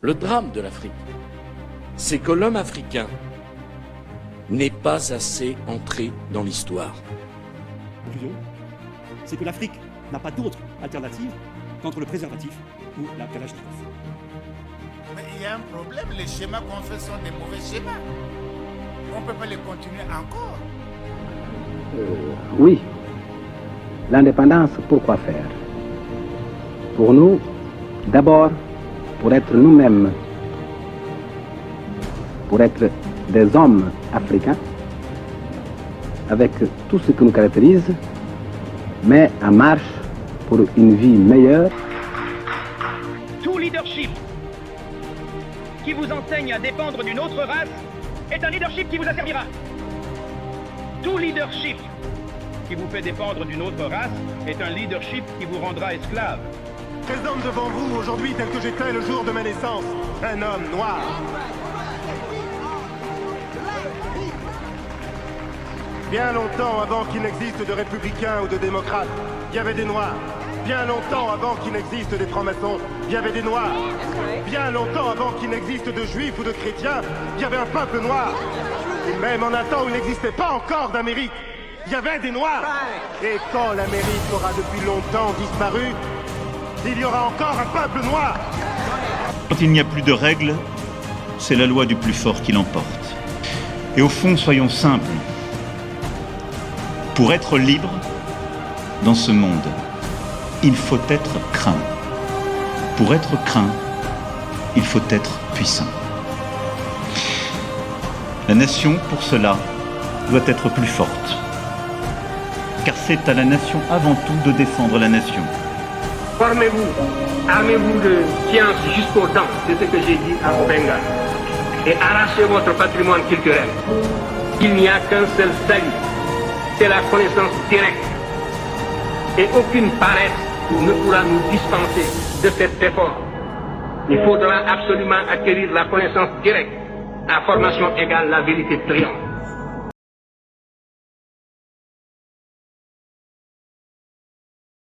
Le drame de l'Afrique, c'est que l'homme africain n'est pas assez entré dans l'histoire. La conclusion, c'est que l'Afrique n'a pas d'autre alternative qu'entre le préservatif ou la kalachnikov. Mais il y a un problème, les schémas qu'on fait sont des mauvais schémas. On ne peut pas les continuer encore. Oui. L'indépendance, pourquoi faire? Pour nous, d'abord, pour être nous-mêmes, pour être des hommes africains, avec tout ce qui nous caractérise, mais en marche pour une vie meilleure. Tout leadership qui vous enseigne à dépendre d'une autre race est un leadership qui vous asservira. Tout leadership qui vous fait dépendre d'une autre race est un leadership qui vous rendra esclave. Présente devant vous aujourd'hui tel que j'étais le jour de ma naissance, un homme noir. Bien longtemps avant qu'il n'existe de républicains ou de démocrates, il y avait des noirs. Bien longtemps avant qu'il n'existe des francs-maçons, il y avait des noirs. Bien longtemps avant qu'il n'existe de juifs ou de chrétiens, il y avait un peuple noir. Et même en un temps où il n'existait pas encore d'Amérique, il y avait des noirs. Et quand l'Amérique aura depuis longtemps disparu, il y aura encore un peuple noir. Quand il n'y a plus de règles, c'est la loi du plus fort qui l'emporte. Et au fond, soyons simples. Pour être libre dans ce monde, il faut être craint. Pour être craint, il faut être puissant. La nation, pour cela, doit être plus forte. Car c'est à la nation avant tout de défendre la nation. Formez-vous, armez-vous de science jusqu'aux dents, c'est ce que j'ai dit à Obenga, et arrachez votre patrimoine culturel. Il n'y a qu'un seul salut, c'est la connaissance directe. Et aucune paresse ne pourra nous dispenser de cet effort. Il faudra absolument acquérir la connaissance directe. À formation égale, la vérité triomphe.